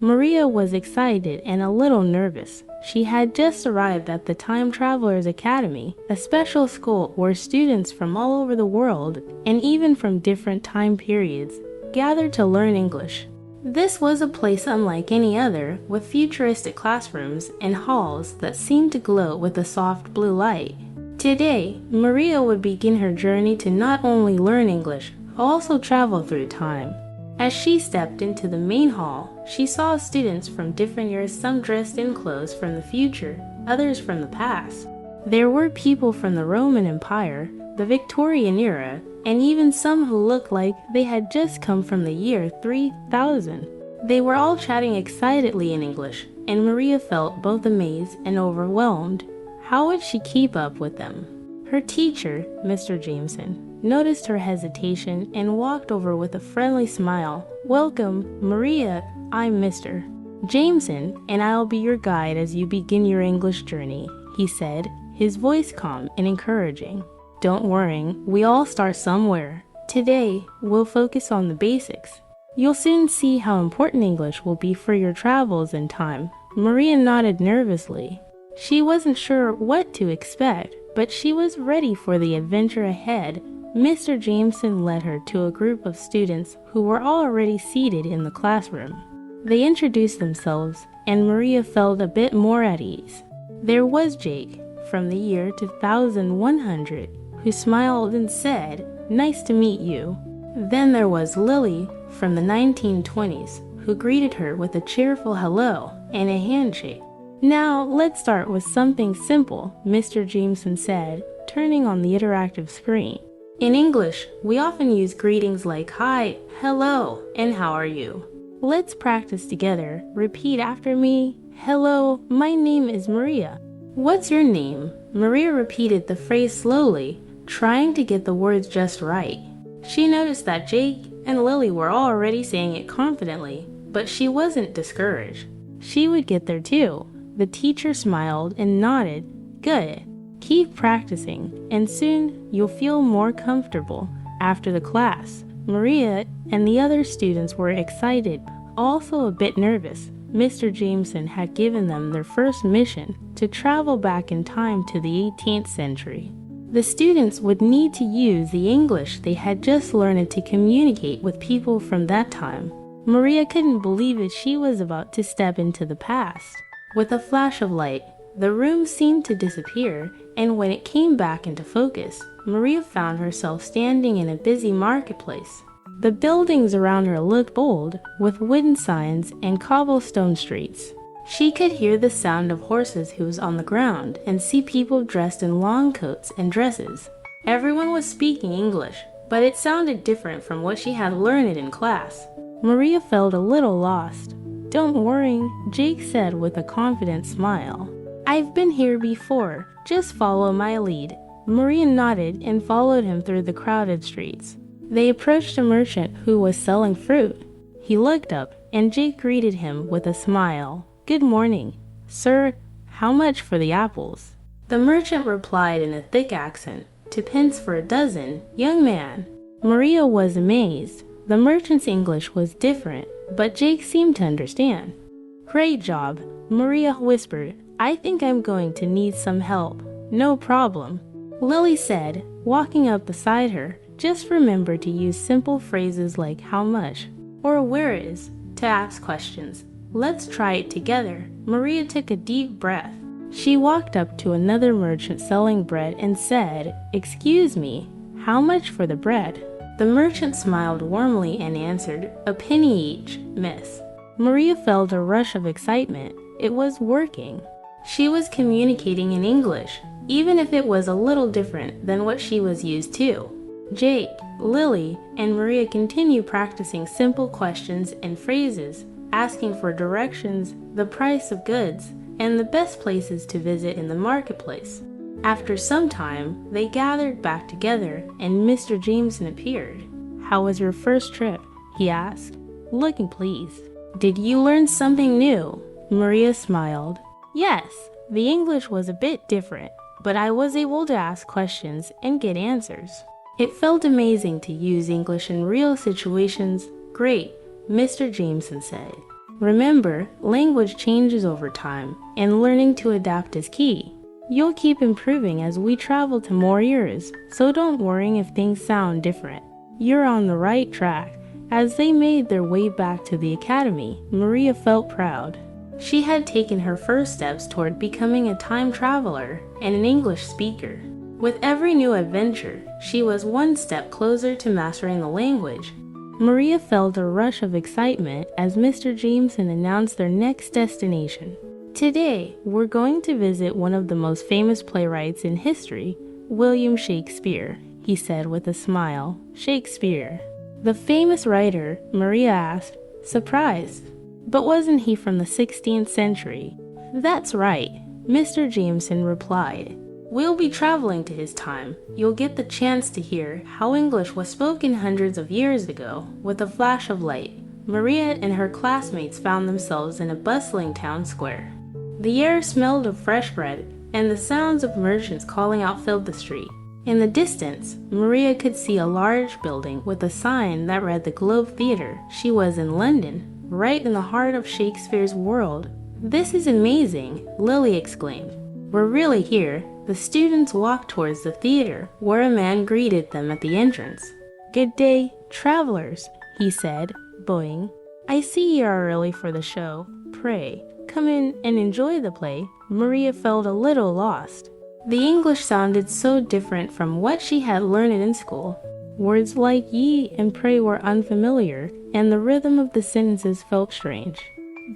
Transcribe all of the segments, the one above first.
Maria was excited and a little nervous. She had just arrived at the Time Travelers Academy, a special school where students from all over the world, and even from different time periods, gathered to learn English. This was a place unlike any other, with futuristic classrooms and halls that seemed to glow with a soft blue light. Today, Maria would begin her journey to not only learn English, but also travel through time. As she stepped into the main hall, she saw students from different years, some dressed in clothes from the future, others from the past. There were people from the Roman Empire, the Victorian era, and even some who looked like they had just come from the year 3000. They were all chatting excitedly in English, and Maria felt both amazed and overwhelmed. How would she keep up with them? Her teacher, Mr. Jameson, noticed her hesitation and walked over with a friendly smile. "Welcome, Maria. I'm Mr. Jameson, and I'll be your guide as you begin your English journey," he said, his voice calm and encouraging. "Don't worry, we all start somewhere. Today, we'll focus on the basics. You'll soon see how important English will be for your travels in time." Maria nodded nervously. She wasn't sure what to expect, but she was ready for the adventure ahead. Mr. Jameson led her to a group of students who were already seated in the classroom. They introduced themselves, and Maria felt a bit more at ease. There was Jake, from the year 2100, who smiled and said, "Nice to meet you." Then there was Lily, from the 1920s, who greeted her with a cheerful hello and a handshake. "Now, let's start with something simple," Mr. Jameson said, turning on the interactive screen. "In English, we often use greetings like hi, hello, and how are you? Let's practice together. Repeat after me. Hello, my name is Maria." "What's your name?" Maria repeated the phrase slowly, trying to get the words just right. She noticed that Jake and Lily were already saying it confidently, but she wasn't discouraged. She would get there too. The teacher smiled and nodded. "Good. Keep practicing, and soon you'll feel more comfortable." After the class, Maria and the other students were excited, also a bit nervous. Mr. Jameson had given them their first mission to travel back in time to the 18th century. The students would need to use the English they had just learned to communicate with people from that time. Maria couldn't believe it. She was about to step into the past. With a flash of light, the room seemed to disappear, and when it came back into focus, Maria found herself standing in a busy marketplace. The buildings around her looked old, with wooden signs and cobblestone streets. She could hear the sound of horses' hooves on the ground and see people dressed in long coats and dresses. Everyone was speaking English, but it sounded different from what she had learned in class. Maria felt a little lost. "Don't worry," Jake said with a confident smile. "I've been here before. Just follow my lead." Maria nodded and followed him through the crowded streets. They approached a merchant who was selling fruit. He looked up, and Jake greeted him with a smile. "Good morning. Sir, how much for the apples?" The merchant replied in a thick accent, "2 pence for a dozen, young man." Maria was amazed. The merchant's English was different, but Jake seemed to understand. "Great job," Maria whispered. "I think I'm going to need some help." "No problem," Lily said, walking up beside her. "Just remember to use simple phrases like how much or where is to ask questions. Let's try it together." Maria took a deep breath. She walked up to another merchant selling bread and said, "Excuse me, how much for the bread?" The merchant smiled warmly and answered, "A penny each, miss." Maria felt a rush of excitement. It was working. She was communicating in English, even if it was a little different than what she was used to. Jake, Lily, and Maria continued practicing simple questions and phrases, asking for directions, the price of goods, and the best places to visit in the marketplace. After some time, they gathered back together, and Mr. Jameson appeared. "How was your first trip?" he asked, looking pleased. "Did you learn something new?" Maria smiled. "Yes, the English was a bit different, but I was able to ask questions and get answers. It felt amazing to use English in real situations." "Great," Mr. Jameson said. Remember, language changes over time, and learning to adapt is key. You'll keep improving as we travel to more years, so don't worry if things sound different. You're on the right track. As they made their way back to the academy, Maria felt proud. She had taken her first steps toward becoming a time traveler and an English speaker. With every new adventure, she was one step closer to mastering the language. Maria felt a rush of excitement as Mr. Jameson announced their next destination. Today, we're going to visit one of the most famous playwrights in history, William Shakespeare, he said with a smile. Shakespeare. The famous writer, Maria asked, surprised. But wasn't he from the 16th century? That's right, Mr. Jameson replied. We'll be traveling to his time. You'll get the chance to hear how English was spoken hundreds of years ago. With a flash of light, Maria and her classmates found themselves in a bustling town square. The air smelled of fresh bread, and the sounds of merchants calling out filled the street. In the distance, Maria could see a large building with a sign that read the Globe Theatre. She was in London, right in the heart of Shakespeare's world. This is amazing, Lily exclaimed. We're really here. The students walked towards the theater, where a man greeted them at the entrance. Good day, travelers, he said, bowing. I see you are early for the show. Pray, come in and enjoy the play. Maria felt a little lost. The English sounded so different from what she had learned in school. Words like ye and pray were unfamiliar, and the rhythm of the sentences felt strange.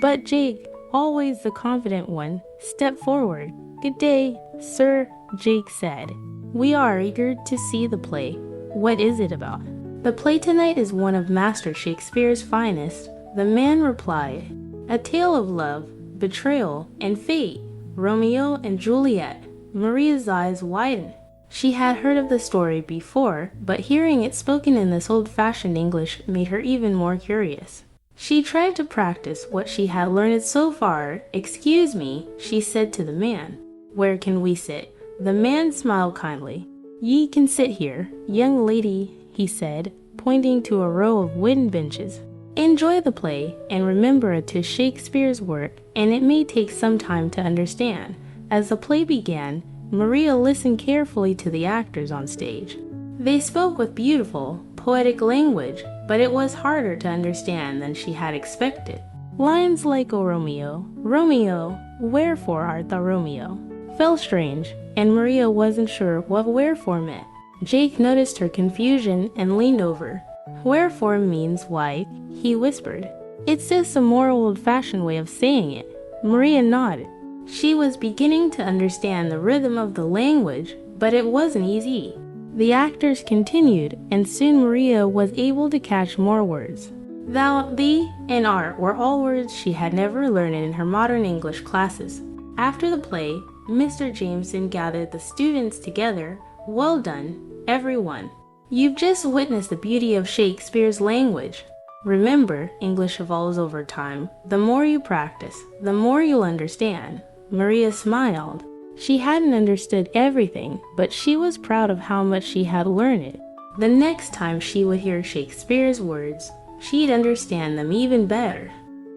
But Jake, always the confident one, stepped forward. Good day, sir, Jake said. We are eager to see the play. What is it about? The play tonight is one of Master Shakespeare's finest, the man replied. A tale of love, betrayal, and fate. Romeo and Juliet. Maria's eyes widened. She had heard of the story before, but hearing it spoken in this old-fashioned English made her even more curious. She tried to practice what she had learned so far. Excuse me, she said to the man. Where can we sit? The man smiled kindly. Ye can sit here, young lady, he said, pointing to a row of wooden benches. Enjoy the play, and remember it is Shakespeare's work, and it may take some time to understand. As the play began, Maria listened carefully to the actors on stage. They spoke with beautiful, poetic language, but it was harder to understand than she had expected. Lines like, O Romeo, Romeo, wherefore art thou Romeo? Felt strange, and Maria wasn't sure what wherefore meant. Jake noticed her confusion and leaned over. Wherefore means why, he whispered. It's just a more old-fashioned way of saying it. Maria nodded. She was beginning to understand the rhythm of the language, but it wasn't easy. The actors continued, and soon Maria was able to catch more words. Thou, thee, and art were all words she had never learned in her modern English classes. After the play, Mr. Jameson gathered the students together. Well done, everyone. You've just witnessed the beauty of Shakespeare's language. Remember, English evolves over time. The more you practice, the more you'll understand. Maria smiled. She hadn't understood everything, but she was proud of how much she had learned. The next time she would hear Shakespeare's words, she'd understand them even better.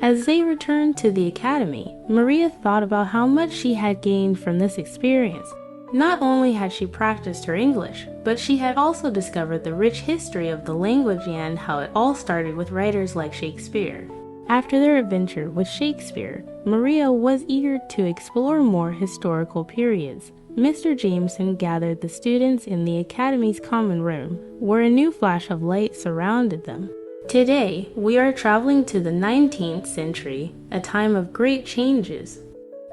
As they returned to the academy, Maria thought about how much she had gained from this experience. Not only had she practiced her English, but she had also discovered the rich history of the language and how it all started with writers like Shakespeare. After their adventure with Shakespeare, Maria was eager to explore more historical periods. Mr. Jameson gathered the students in the Academy's common room, where a new flash of light surrounded them. Today, we are traveling to the 19th century, a time of great changes.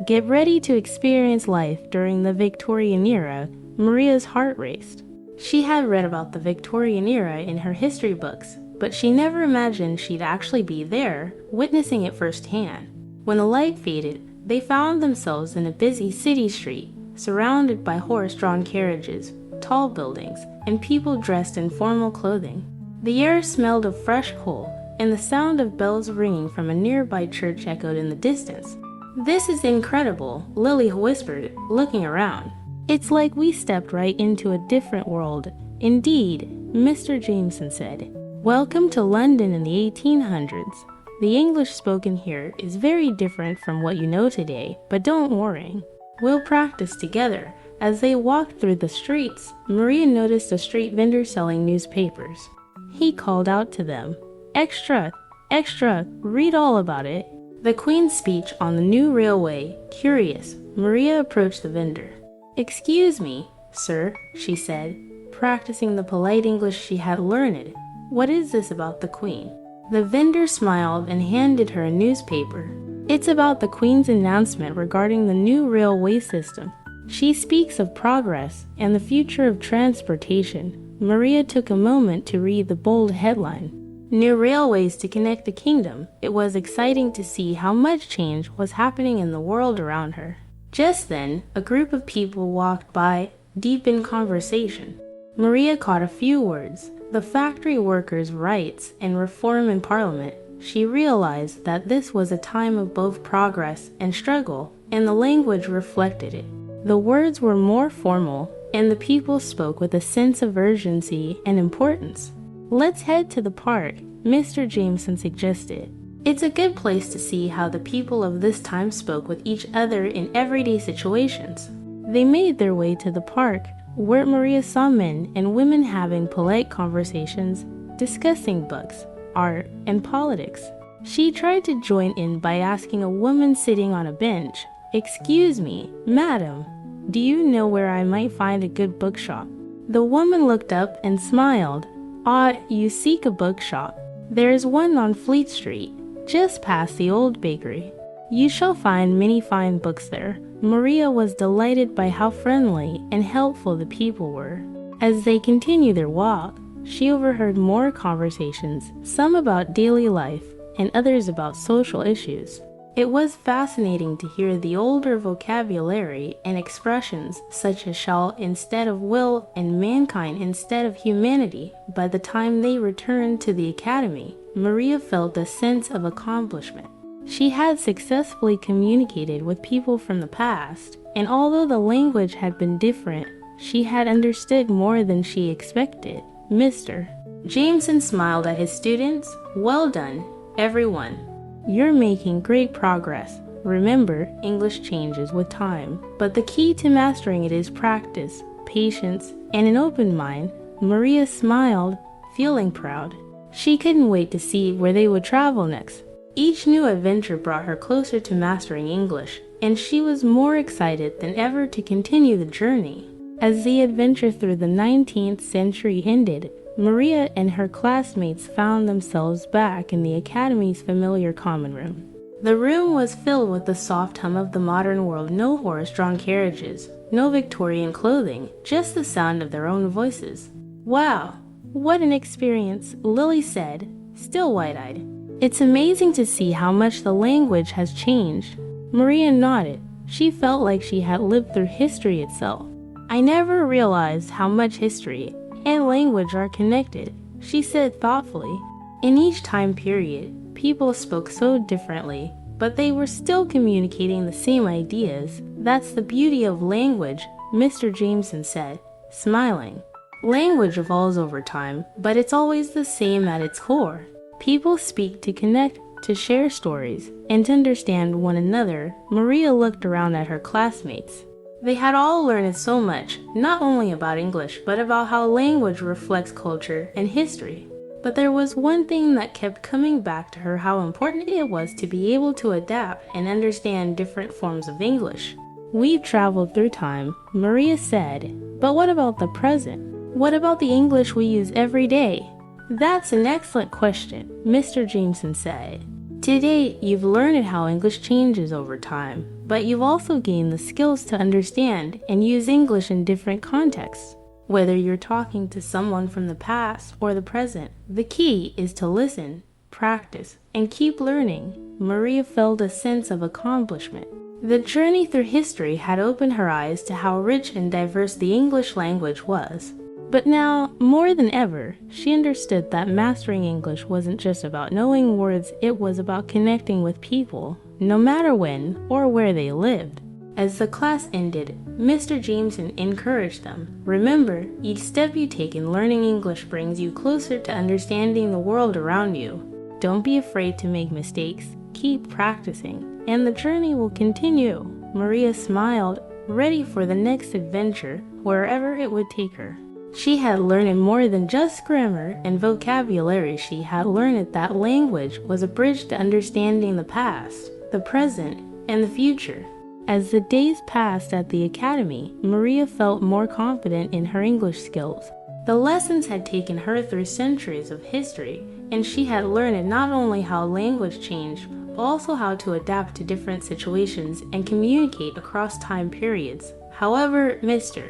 Get ready to experience life during the Victorian era. Maria's heart raced. She had read about the Victorian era in her history books, but she never imagined she'd actually be there, witnessing it firsthand. When the light faded, they found themselves in a busy city street, surrounded by horse-drawn carriages, tall buildings, and people dressed in formal clothing. The air smelled of fresh coal, and the sound of bells ringing from a nearby church echoed in the distance. This is incredible, Lily whispered, looking around. It's like we stepped right into a different world. Indeed, Mr. Jameson said. Welcome to London in the 1800s. The English spoken here is very different from what you know today, but don't worry. We'll practice together." As they walked through the streets, Maria noticed a street vendor selling newspapers. He called out to them, "Extra! Extra! Read all about it." The Queen's speech on the new railway. Curious, Maria approached the vendor. "Excuse me, sir," she said, practicing the polite English she had learned. "What is this about the Queen?" The vendor smiled and handed her a newspaper. "It's about the Queen's announcement regarding the new railway system. She speaks of progress and the future of transportation." Maria took a moment to read the bold headline. New railways to connect the kingdom. It was exciting to see how much change was happening in the world around her. Just then, a group of people walked by, deep in conversation. Maria caught a few words: the factory workers' rights and reform in Parliament. She realized that this was a time of both progress and struggle, and the language reflected it. The words were more formal, and the people spoke with a sense of urgency and importance. "Let's head to the park," Mr. Jameson suggested. It's a good place to see how the people of this time spoke with each other in everyday situations. They made their way to the park, where Maria saw men and women having polite conversations, discussing books, art, and politics. She tried to join in by asking a woman sitting on a bench, "Excuse me, madam, do you know where I might find a good bookshop?" The woman looked up and smiled. "Ah, you seek a bookshop. There is one on Fleet Street, just past the old bakery. You shall find many fine books there." Maria was delighted by how friendly and helpful the people were. As they continued their walk, she overheard more conversations, some about daily life and others about social issues. It was fascinating to hear the older vocabulary and expressions such as shall instead of will and mankind instead of humanity. By the time they returned to the academy, Maria felt a sense of accomplishment. She had successfully communicated with people from the past, and although the language had been different, she had understood more than she expected. Mr. Jameson smiled at his students. "Well done, everyone. You're making great progress. Remember, English changes with time, but the key to mastering it is practice, patience, and an open mind." Maria smiled, feeling proud. She couldn't wait to see where they would travel next. Each new adventure brought her closer to mastering English, and she was more excited than ever to continue the journey. As the adventure through the 19th century ended, Maria and her classmates found themselves back in the Academy's familiar common room. The room was filled with the soft hum of the modern world. No horse-drawn carriages, no Victorian clothing, just the sound of their own voices. "Wow, what an experience," Lily said, still wide-eyed. "It's amazing to see how much the language has changed." Maria nodded. She felt like she had lived through history itself. "I never realized how much history and language are connected," she said thoughtfully. In each time period, people spoke so differently, but they were still communicating the same ideas. "That's the beauty of language," Mr. Jameson said, smiling. "Language evolves over time, but it's always the same at its core. People speak to connect, to share stories, and to understand one another." Maria looked around at her classmates. They had all learned so much, not only about English, but about how language reflects culture and history. But there was one thing that kept coming back to her: how important it was to be able to adapt and understand different forms of English. "We've traveled through time," Maria said, "but what about the present? What about the English we use every day?" "That's an excellent question," Mr. Jameson said. "Today, you've learned how English changes over time, but you've also gained the skills to understand and use English in different contexts. Whether you're talking to someone from the past or the present, the key is to listen, practice, and keep learning." Maria felt a sense of accomplishment. The journey through history had opened her eyes to how rich and diverse the English language was. But now, more than ever, she understood that mastering English wasn't just about knowing words, it was about connecting with people, no matter when or where they lived. As the class ended, Mr. Jameson encouraged them. "Remember, each step you take in learning English brings you closer to understanding the world around you. Don't be afraid to make mistakes. Keep practicing, and the journey will continue." Maria smiled, ready for the next adventure, wherever it would take her. She had learned more than just grammar and vocabulary. She had learned that language was a bridge to understanding the past, the present, and the future. As the days passed at the academy, Maria felt more confident in her English skills. The lessons had taken her through centuries of history, and she had learned not only how language changed, but also how to adapt to different situations and communicate across time periods. However, Mr.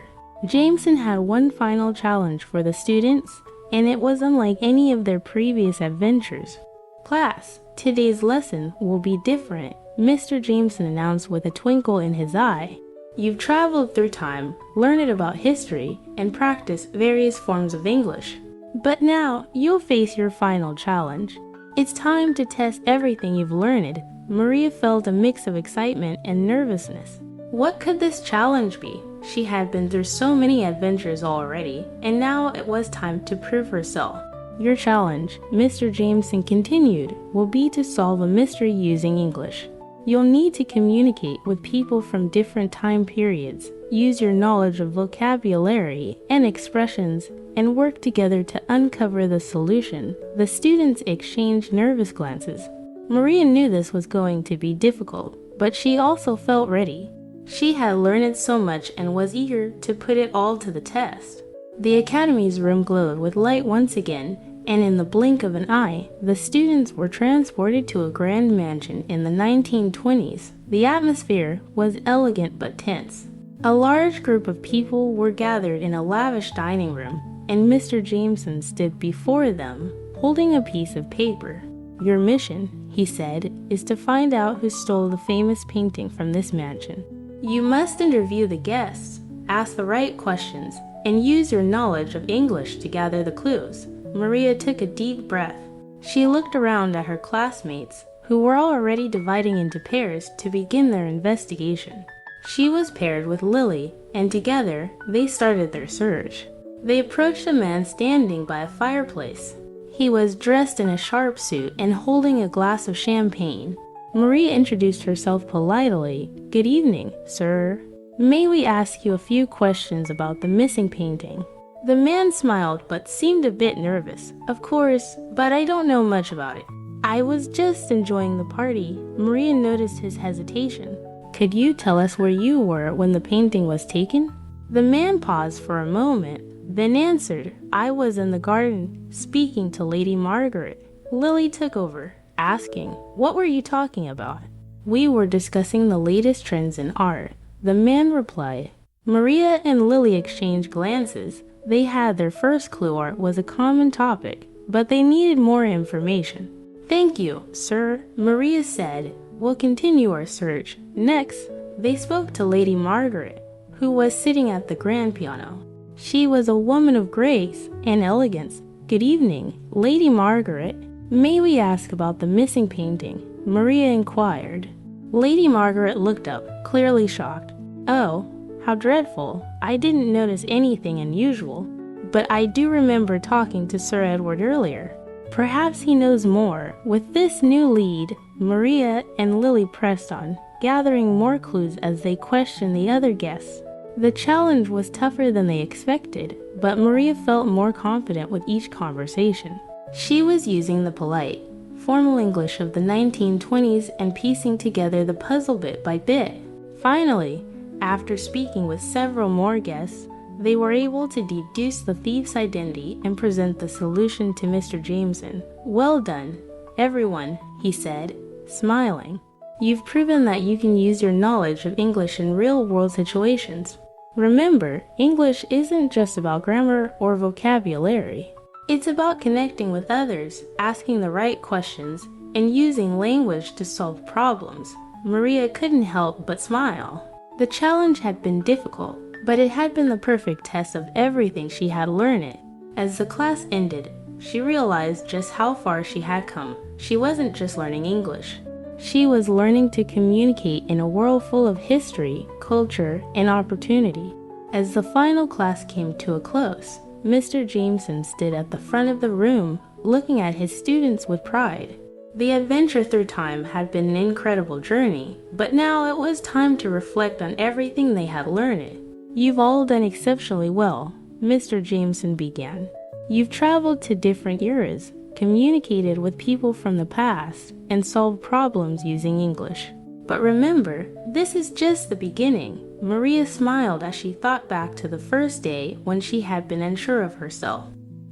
Jameson had one final challenge for the students, and it was unlike any of their previous adventures. "Class, today's lesson will be different," Mr. Jameson announced with a twinkle in his eye. "You've traveled through time, learned about history, and practiced various forms of English. But now, you'll face your final challenge. It's time to test everything you've learned." Maria felt a mix of excitement and nervousness. What could this challenge be? She had been through so many adventures already, and now it was time to prove herself. "Your challenge," Mr. Jameson continued, "will be to solve a mystery using English. You'll need to communicate with people from different time periods, use your knowledge of vocabulary and expressions, and work together to uncover the solution." The students exchanged nervous glances. Maria knew this was going to be difficult, but she also felt ready. She had learned so much and was eager to put it all to the test. The academy's room glowed with light once again, and in the blink of an eye, the students were transported to a grand mansion in the 1920s. The atmosphere was elegant but tense. A large group of people were gathered in a lavish dining room, and Mr. Jameson stood before them, holding a piece of paper. "Your mission," he said, "is to find out who stole the famous painting from this mansion. You must interview the guests, ask the right questions, and use your knowledge of English to gather the clues." Maria took a deep breath. She looked around at her classmates, who were already dividing into pairs to begin their investigation. She was paired with Lily, and together they started their search. They approached a man standing by a fireplace. He was dressed in a sharp suit and holding a glass of champagne. Maria introduced herself politely. "Good evening, sir. May we ask you a few questions about the missing painting?" The man smiled but seemed a bit nervous. "Of course, but I don't know much about it. I was just enjoying the party." Maria noticed his hesitation. "Could you tell us where you were when the painting was taken?" The man paused for a moment, then answered, "I was in the garden, speaking to Lady Margaret." Lily took over, asking, "What were you talking about?" "We were discussing the latest trends in art," the man replied. Maria and Lily exchanged glances. They had their first clue art was a common topic, but they needed more information. "Thank you, sir," Maria said. "We'll continue our search." Next, they spoke to Lady Margaret, who was sitting at the grand piano. She was a woman of grace and elegance. "Good evening, Lady Margaret. May we ask about the missing painting?" Maria inquired. Lady Margaret looked up, clearly shocked. "Oh, how dreadful. I didn't notice anything unusual, but I do remember talking to Sir Edward earlier. Perhaps he knows more." With this new lead, Maria and Lily pressed on, gathering more clues as they questioned the other guests. The challenge was tougher than they expected, but Maria felt more confident with each conversation. She was using the polite, formal English of the 1920s and piecing together the puzzle bit by bit. Finally, after speaking with several more guests, they were able to deduce the thief's identity and present the solution to Mr. Jameson. "Well done, everyone," he said, smiling. "You've proven that you can use your knowledge of English in real-world situations. Remember, English isn't just about grammar or vocabulary. It's about connecting with others, asking the right questions, and using language to solve problems." Maria couldn't help but smile. The challenge had been difficult, but it had been the perfect test of everything she had learned. As the class ended, she realized just how far she had come. She wasn't just learning English. She was learning to communicate in a world full of history, culture, and opportunity. As the final class came to a close, Mr. Jameson stood at the front of the room, looking at his students with pride. The adventure through time had been an incredible journey, but now it was time to reflect on everything they had learned. "You've all done exceptionally well," Mr. Jameson began. "You've traveled to different eras, communicated with people from the past, and solved problems using English. But remember, this is just the beginning." Maria smiled as she thought back to the first day when she had been unsure of herself.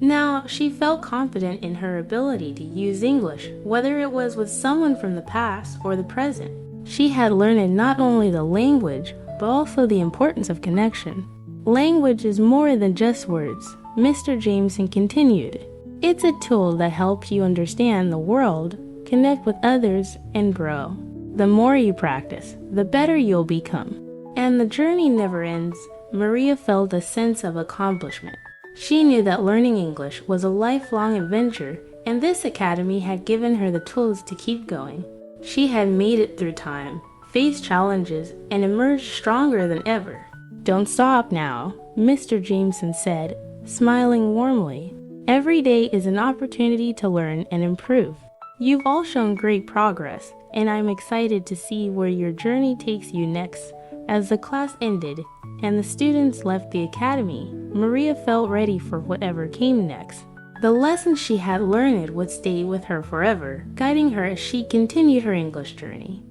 Now, she felt confident in her ability to use English, whether it was with someone from the past or the present. She had learned not only the language, but also the importance of connection. "Language is more than just words," Mr. Jameson continued. "It's a tool that helps you understand the world, connect with others, and grow. The more you practice, the better you'll become. And the journey never ends." Maria felt a sense of accomplishment. She knew that learning English was a lifelong adventure, and this academy had given her the tools to keep going. She had made it through time, faced challenges, and emerged stronger than ever. "Don't stop now," Mr. Jameson said, smiling warmly. "Every day is an opportunity to learn and improve. You've all shown great progress, and I'm excited to see where your journey takes you next." As the class ended and the students left the academy, Maria felt ready for whatever came next. The lessons she had learned would stay with her forever, guiding her as she continued her English journey.